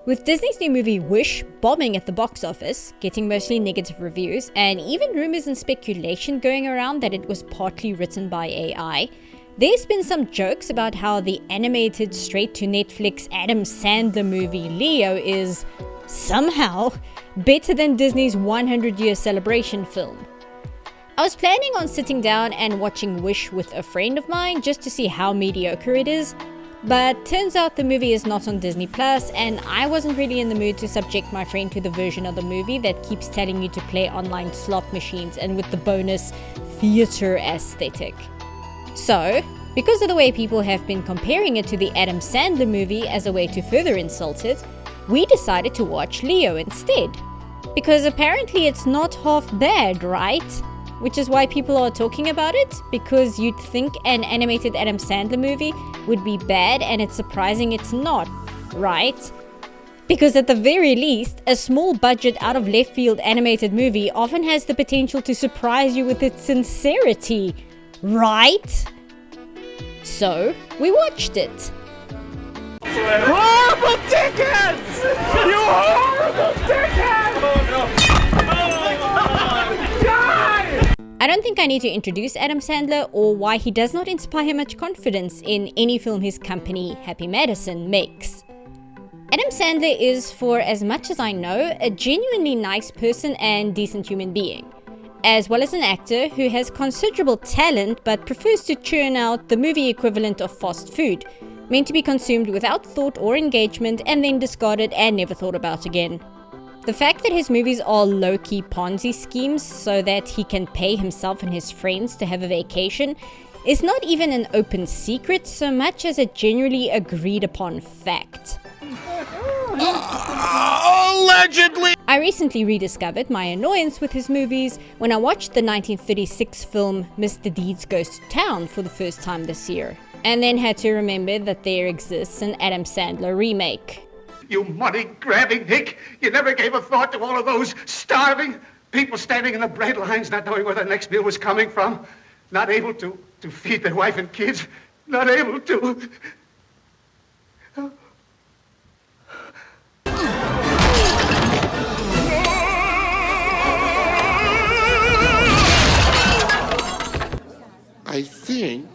With Disney's new movie Wish bombing at the box office, getting mostly negative reviews, and even rumors and speculation going around that it was partly written by AI, there's been some jokes about how the animated straight-to-Netflix Adam Sandler movie Leo is, somehow, better than Disney's 100-year celebration film. I was planning on sitting down and watching Wish with a friend of mine just to see how mediocre it is, but turns out the movie is not on Disney Plus, and I wasn't really in the mood to subject my friend to the version of the movie that keeps telling you to play online slot machines and with the bonus theater aesthetic. So, because of the way people have been comparing it to the Adam Sandler movie as a way to further insult it, we decided to watch Leo instead. Because apparently it's not half bad, right? Which is why people are talking about it, because you'd think an animated Adam Sandler movie would be bad, and it's surprising it's not, right? Because at the very least, a small budget out of left field animated movie often has the potential to surprise you with its sincerity, right? So, we watched it. Horrible dickheads! You horrible dickheads! Oh no! I don't think I need to introduce Adam Sandler or why he does not inspire much confidence in any film his company, Happy Madison, makes. Adam Sandler is, for as much as I know, a genuinely nice person and decent human being, as well as an actor who has considerable talent but prefers to churn out the movie equivalent of fast food, meant to be consumed without thought or engagement and then discarded and never thought about again. The fact that his movies are low-key Ponzi schemes so that he can pay himself and his friends to have a vacation is not even an open secret so much as a generally agreed upon fact. Allegedly! I recently rediscovered my annoyance with his movies when I watched the 1936 film Mr. Deeds Goes to Town for the first time this year, and then had to remember that there exists an Adam Sandler remake. You money-grabbing hick! You never gave a thought to all of those starving people standing in the bread lines, not knowing where their next meal was coming from, not able to feed their wife and kids, not able to... I think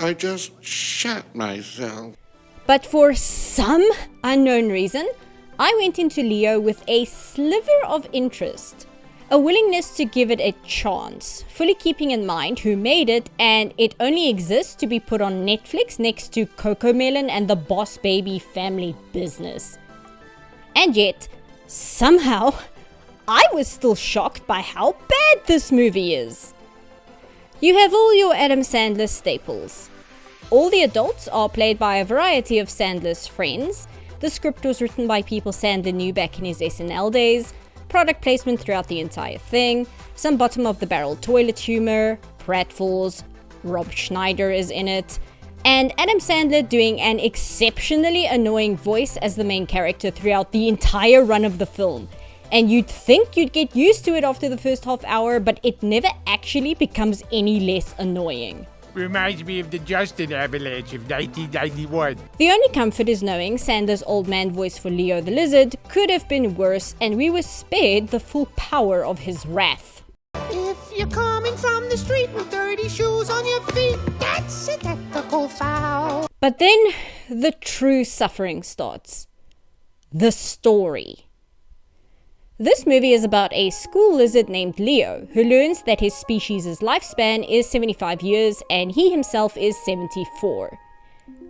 I just shat myself. But for some unknown reason, I went into Leo with a sliver of interest, a willingness to give it a chance, fully keeping in mind who made it, and it only exists to be put on Netflix next to Cocomelon and the Boss Baby Family Business. And yet, somehow, I was still shocked by how bad this movie is. You have all your Adam Sandler staples. All the adults are played by a variety of Sandler's friends. The script was written by people Sandler knew back in his SNL days. Product placement throughout the entire thing. Some bottom-of-the-barrel toilet humor. Pratfalls. Rob Schneider is in it. And Adam Sandler doing an exceptionally annoying voice as the main character throughout the entire run of the film. And you'd think you'd get used to it after the first half hour, but it never actually becomes any less annoying. Reminds me of the Justin Avalanche of 1991. The only comfort is knowing Sandler's old man voice for Leo the Lizard could have been worse, and we were spared the full power of his wrath. If you're coming from the street with dirty shoes on your feet, that's a technical foul. But then the true suffering starts. The story. This movie is about a school lizard named Leo who learns that his species' lifespan is 75 years and he himself is 74.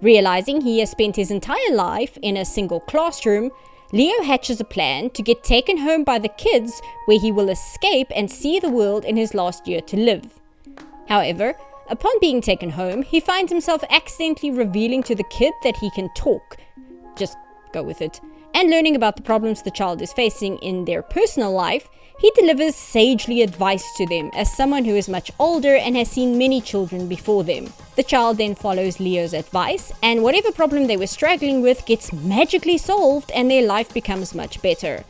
Realizing he has spent his entire life in a single classroom, Leo hatches a plan to get taken home by the kids where he will escape and see the world in his last year to live. However, upon being taken home, he finds himself accidentally revealing to the kid that he can talk. Just go with it. And learning about the problems the child is facing in their personal life, he delivers sagely advice to them as someone who is much older and has seen many children before them. The child then follows Leo's advice, and whatever problem they were struggling with gets magically solved and their life becomes much better.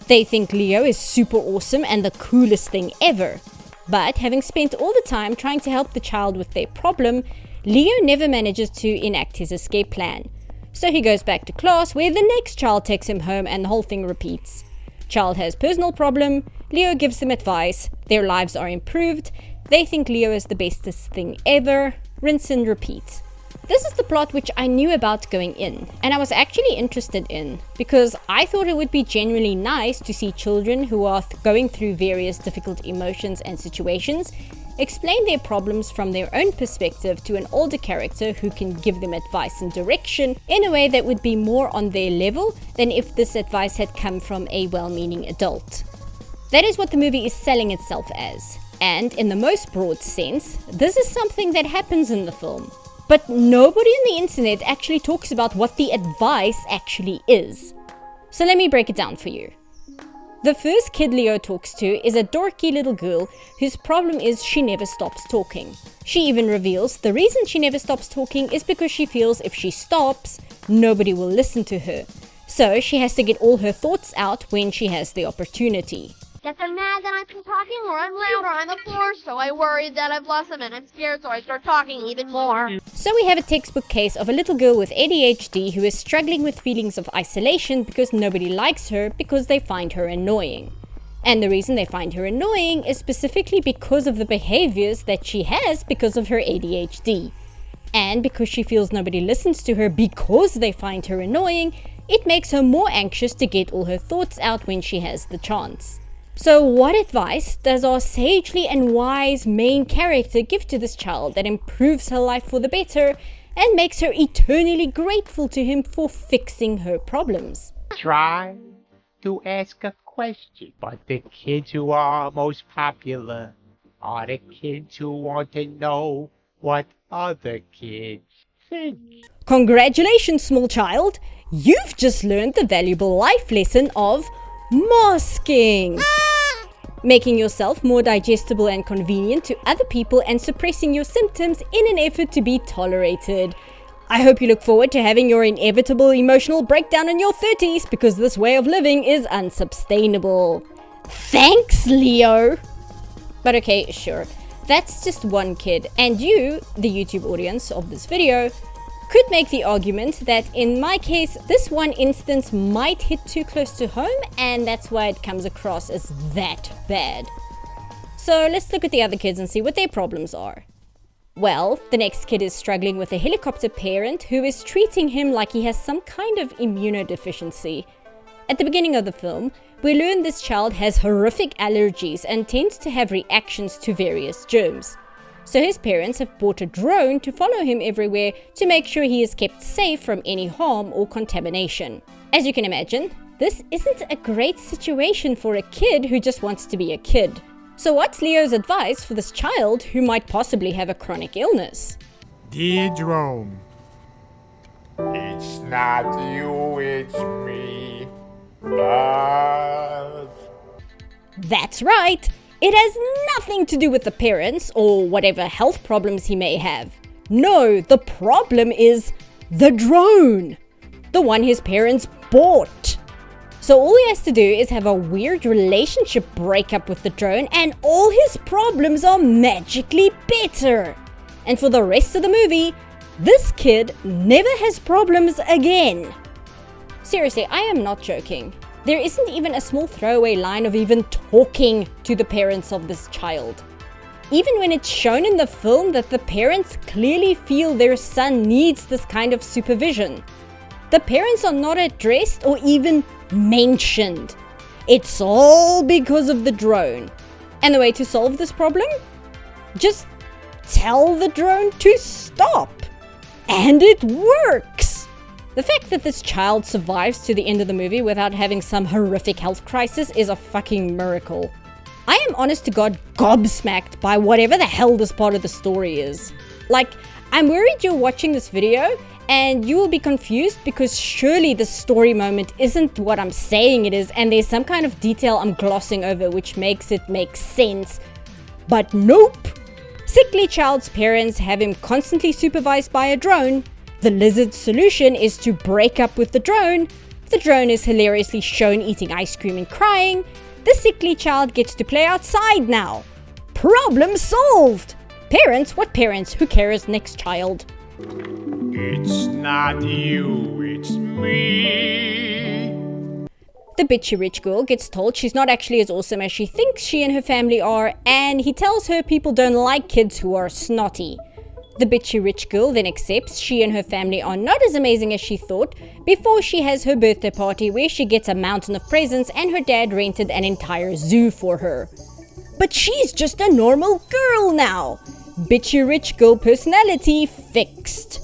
They think Leo is super awesome and the coolest thing ever. But having spent all the time trying to help the child with their problem, Leo never manages to enact his escape plan. So he goes back to class where the next child takes him home and the whole thing repeats. Child has personal problem, Leo gives them advice, their lives are improved, they think Leo is the bestest thing ever, rinse and repeat. This is the plot which I knew about going in, and I was actually interested in, because I thought it would be genuinely nice to see children who are going through various difficult emotions and situations explain their problems from their own perspective to an older character who can give them advice and direction in a way that would be more on their level than if this advice had come from a well-meaning adult. That is what the movie is selling itself as, and in the most broad sense, this is something that happens in the film. But nobody on the internet actually talks about what the advice actually is. So let me break it down for you. The first kid Leo talks to is a dorky little girl whose problem is she never stops talking. She even reveals the reason she never stops talking is because she feels if she stops, nobody will listen to her. So she has to get all her thoughts out when she has the opportunity. Get them mad that I've been talking more and louder on the floor, so I worried that I've lost them and I'm scared, so I start talking even more. So we have a textbook case of a little girl with ADHD who is struggling with feelings of isolation because nobody likes her because they find her annoying. And the reason they find her annoying is specifically because of the behaviors that she has because of her ADHD. And because she feels nobody listens to her because they find her annoying, it makes her more anxious to get all her thoughts out when she has the chance. So what advice does our sagely and wise main character give to this child that improves her life for the better and makes her eternally grateful to him for fixing her problems? Try to ask a question, but the kids who are most popular are the kids who want to know what other kids think. Congratulations, small child! You've just learned the valuable life lesson of masking! Making yourself more digestible and convenient to other people and suppressing your symptoms in an effort to be tolerated. I hope you look forward to having your inevitable emotional breakdown in your 30s because this way of living is unsustainable. Thanks, Leo! But okay, sure, that's just one kid, and you, the YouTube audience of this video, could make the argument that in my case, this one instance might hit too close to home and that's why it comes across as that bad. So let's look at the other kids and see what their problems are. Well, the next kid is struggling with a helicopter parent who is treating him like he has some kind of immunodeficiency. At the beginning of the film, we learn this child has horrific allergies and tends to have reactions to various germs. So his parents have bought a drone to follow him everywhere to make sure he is kept safe from any harm or contamination. As you can imagine, this isn't a great situation for a kid who just wants to be a kid. So what's Leo's advice for this child who might possibly have a chronic illness? Dear drone, It's not you, it's me, but... That's right! It has nothing to do with the parents or whatever health problems he may have. No, the problem is the drone. The one his parents bought. So all he has to do is have a weird relationship breakup with the drone and all his problems are magically better. And for the rest of the movie, this kid never has problems again. Seriously, I am not joking. There isn't even a small throwaway line of even talking to the parents of this child. Even when it's shown in the film that the parents clearly feel their son needs this kind of supervision, the parents are not addressed or even mentioned. It's all because of the drone. And the way to solve this problem? Just tell the drone to stop. And it works! The fact that this child survives to the end of the movie without having some horrific health crisis is a fucking miracle. I am honest to God gobsmacked by whatever the hell this part of the story is. Like, I'm worried you're watching this video and you will be confused because surely the story moment isn't what I'm saying it is and there's some kind of detail I'm glossing over which makes it make sense. But nope! Sickly child's parents have him constantly supervised by a drone. The lizard's solution is to break up with the drone. The drone is hilariously shown eating ice cream and crying. The sickly child gets to play outside now. Problem solved! Parents? What parents? Who cares? Next child. It's not you, it's me. The bitchy rich girl gets told she's not actually as awesome as she thinks she and her family are, and he tells her people don't like kids who are snotty. The bitchy rich girl then accepts she and her family are not as amazing as she thought before she has her birthday party where she gets a mountain of presents and her dad rented an entire zoo for her. But she's just a normal girl now. Bitchy rich girl personality fixed.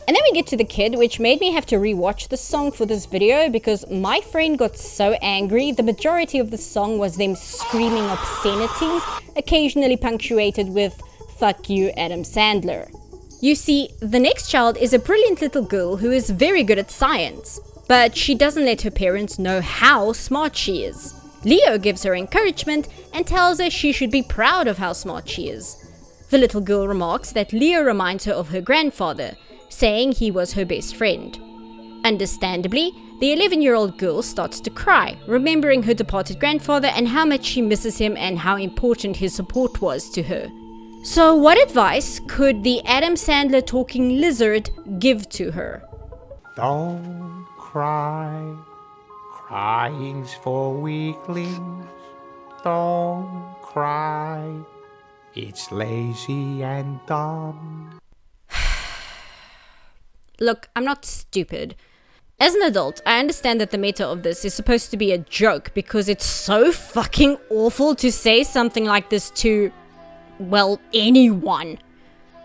And then we get to the kid, which made me have to rewatch the song for this video because my friend got so angry. The majority of the song was them screaming obscenities, occasionally punctuated with "fuck you, Adam Sandler." You see, the next child is a brilliant little girl who is very good at science, but she doesn't let her parents know how smart she is. Leo gives her encouragement and tells her she should be proud of how smart she is. The little girl remarks that Leo reminds her of her grandfather, saying he was her best friend. Understandably, the 11-year-old girl starts to cry, remembering her departed grandfather and how much she misses him and how important his support was to her. So what advice could the Adam Sandler talking lizard give to her? Don't cry. Crying's for weaklings. Don't cry. It's lazy and dumb. Look, I'm not stupid. As an adult, I understand that the meta of this is supposed to be a joke because it's so fucking awful to say something like this to, well, anyone.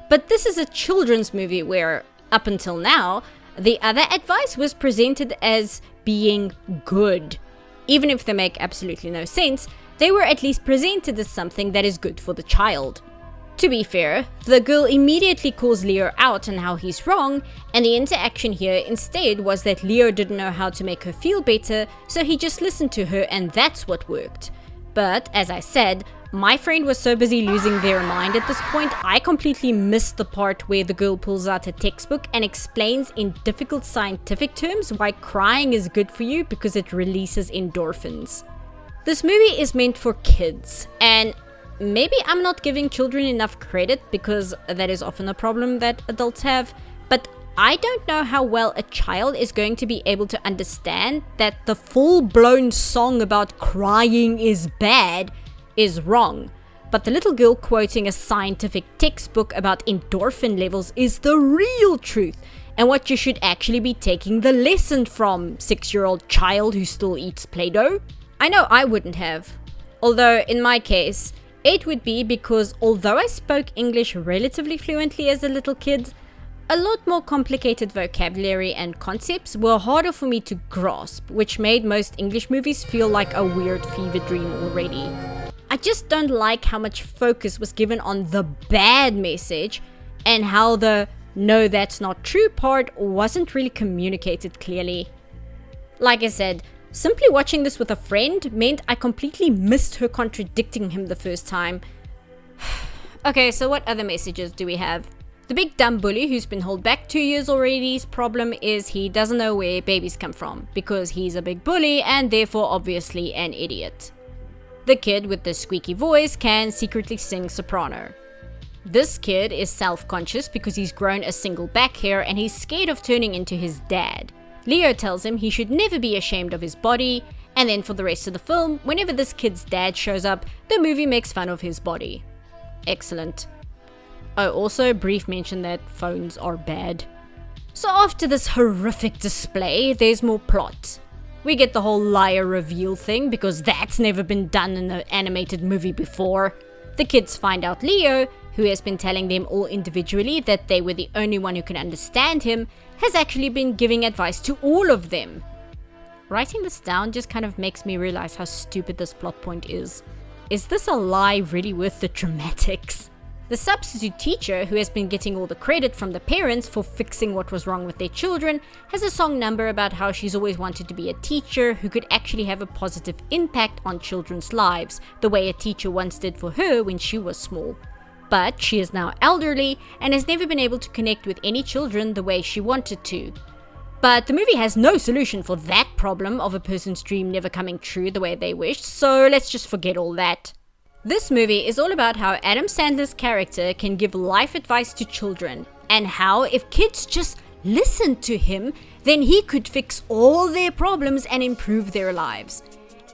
But this is a children's movie where, up until now, the other advice was presented as being good. Even if they make absolutely no sense, they were at least presented as something that is good for the child. To be fair, the girl immediately calls Leo out on how he's wrong, and the interaction here instead was that Leo didn't know how to make her feel better, so he just listened to her and that's what worked. But, as I said, my friend was so busy losing their mind at this point, I completely missed the part where the girl pulls out a textbook and explains in difficult scientific terms why crying is good for you because it releases endorphins. This movie is meant for kids, and maybe I'm not giving children enough credit because that is often a problem that adults have, but I don't know how well a child is going to be able to understand that the full-blown song about crying is bad is wrong. But the little girl quoting a scientific textbook about endorphin levels is the real truth, and what you should actually be taking the lesson from, 6-year-old child who still eats Play-Doh. I know I wouldn't have. Although, in my case, it would be because although I spoke English relatively fluently as a little kid, a lot more complicated vocabulary and concepts were harder for me to grasp, which made most English movies feel like a weird fever dream already. I just don't like how much focus was given on the bad message and how the "no, that's not true" part wasn't really communicated clearly. Like I said, simply watching this with a friend meant I completely missed her contradicting him the first time. Okay, so what other messages do we have? The big dumb bully who's been held back 2 years already's problem is he doesn't know where babies come from, because he's a big bully and therefore obviously an idiot. The kid with the squeaky voice can secretly sing soprano. This kid is self-conscious because he's grown a single back hair and he's scared of turning into his dad. Leo tells him he should never be ashamed of his body, and then for the rest of the film, whenever this kid's dad shows up, the movie makes fun of his body. Excellent. Oh, also, brief mention that phones are bad. So after this horrific display, there's more plot. We get the whole liar reveal thing, because that's never been done in an animated movie before. The kids find out Leo, who has been telling them all individually that they were the only one who can understand him, has actually been giving advice to all of them. Writing this down just kind of makes me realize how stupid this plot point is. Is this a lie really worth the dramatics? The substitute teacher, who has been getting all the credit from the parents for fixing what was wrong with their children, has a song number about how she's always wanted to be a teacher who could actually have a positive impact on children's lives, the way a teacher once did for her when she was small. But she is now elderly and has never been able to connect with any children the way she wanted to. But the movie has no solution for that problem of a person's dream never coming true the way they wished, so let's just forget all that. This movie is all about how Adam Sandler's character can give life advice to children, and how if kids just listened to him, then he could fix all their problems and improve their lives.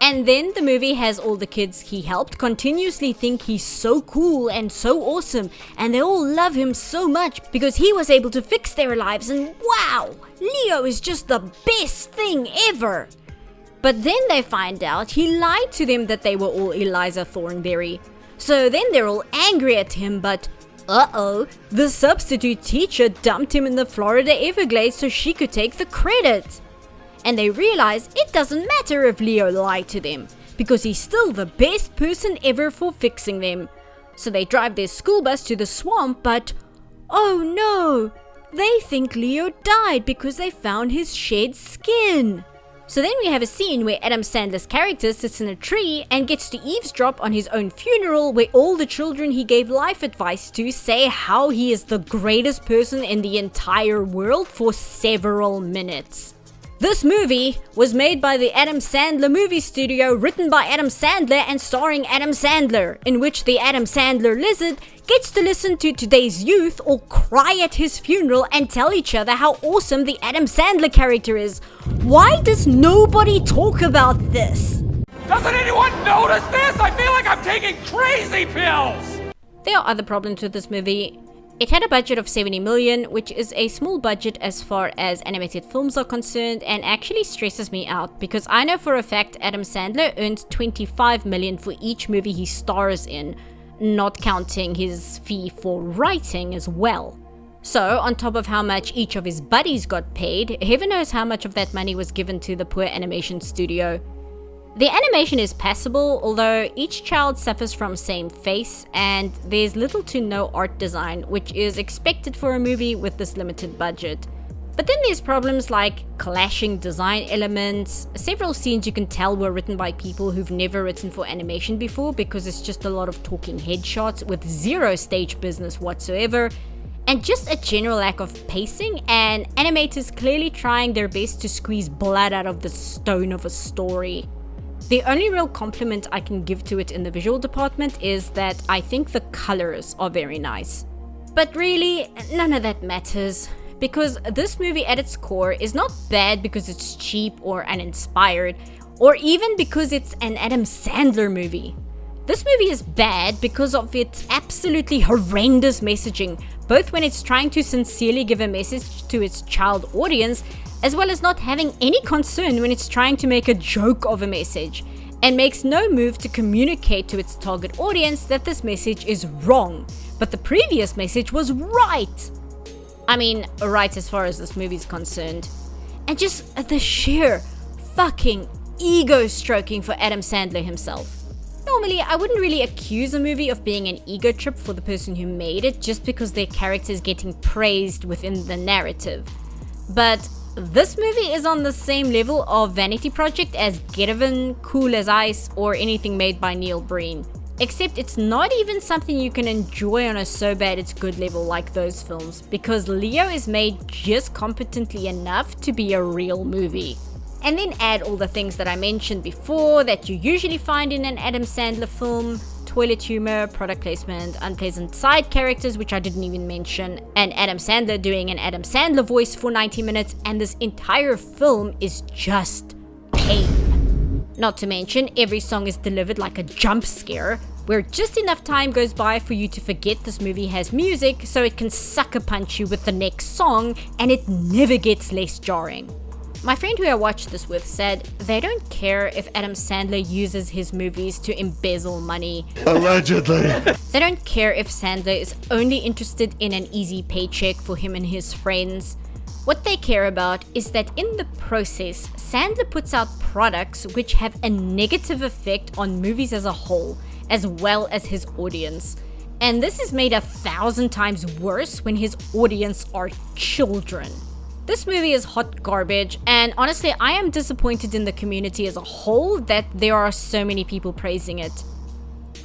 And then the movie has all the kids he helped continuously think he's so cool and so awesome, and they all love him so much because he was able to fix their lives, and wow, Leo is just the best thing ever. But then they find out he lied to them that they were all Eliza Thornberry. So then they're all angry at him, but the substitute teacher dumped him in the Florida Everglades so she could take the credit. And they realize it doesn't matter if Leo lied to them, because he's still the best person ever for fixing them. So they drive their school bus to the swamp, but oh no, they think Leo died because they found his shed skin. So then we have a scene where Adam Sandler's character sits in a tree and gets to eavesdrop on his own funeral, where all the children he gave life advice to say how he is the greatest person in the entire world for several minutes. This movie was made by the Adam Sandler movie studio, written by Adam Sandler and starring Adam Sandler, in which the Adam Sandler lizard gets to listen to today's youth all cry at his funeral and tell each other how awesome the Adam Sandler character is. Why does nobody talk about this? Doesn't anyone notice this? I feel like I'm taking crazy pills! There are other problems with this movie. It had a budget of 70 million, which is a small budget as far as animated films are concerned, and actually stresses me out because I know for a fact Adam Sandler earned 25 million for each movie he stars in, not counting his fee for writing as well. So, on top of how much each of his buddies got paid, heaven knows how much of that money was given to the poor animation studio. The animation is passable, although each child suffers from same face, and there's little to no art design, which is expected for a movie with this limited budget. But then there's problems like clashing design elements. Several scenes you can tell were written by people who've never written for animation before, because it's just a lot of talking headshots with zero stage business whatsoever, and just a general lack of pacing, and animators clearly trying their best to squeeze blood out of the stone of a story. The only real compliment I can give to it in the visual department is that I think the colors are very nice. But really, none of that matters, because this movie at its core is not bad because it's cheap or uninspired, or even because it's an Adam Sandler movie. This movie is bad because of its absolutely horrendous messaging, both when it's trying to sincerely give a message to its child audience, as well as not having any concern when it's trying to make a joke of a message, and makes no move to communicate to its target audience that this message is wrong, but the previous message was right. I mean, right as far as this movie is concerned. And just the sheer fucking ego stroking for Adam Sandler himself. Normally, I wouldn't really accuse a movie of being an ego trip for the person who made it just because their character is getting praised within the narrative. But this movie is on the same level of vanity project as Get Even, Cool as Ice, or anything made by Neil Breen. Except it's not even something you can enjoy on a so bad it's good level like those films, because Leo is made just competently enough to be a real movie. And then add all the things that I mentioned before that you usually find in an Adam Sandler film: toilet humor, product placement, unpleasant side characters, which I didn't even mention, and Adam Sandler doing an Adam Sandler voice for 90 minutes, and this entire film is just pain. Not to mention, every song is delivered like a jump scare, where just enough time goes by for you to forget this movie has music so it can sucker punch you with the next song, and it never gets less jarring. My friend who I watched this with said they don't care if Adam Sandler uses his movies to embezzle money. Allegedly. They don't care if Sandler is only interested in an easy paycheck for him and his friends. What they care about is that in the process, Sandler puts out products which have a negative effect on movies as a whole, as well as his audience. And this is made 1,000 times worse when his audience are children. This movie is hot garbage, and honestly, I am disappointed in the community as a whole that there are so many people praising it.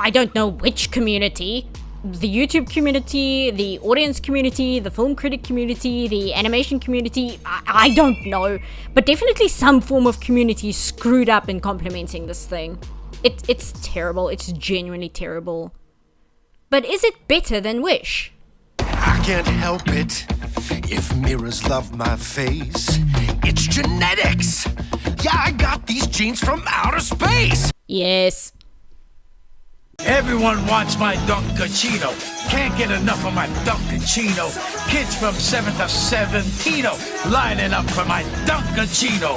I don't know which community. The YouTube community, the audience community, the film critic community, the animation community, I don't know. But definitely some form of community screwed up in complimenting this thing. It's terrible, it's genuinely terrible. But is it better than Wish? I can't help it if mirrors love my face. It's genetics. Yeah, I got these genes from outer space. Yes. Everyone wants my Dunkaccino. Can't get enough of my Dunkaccino. Kids from 7 to 17 lining up for my Dunkaccino.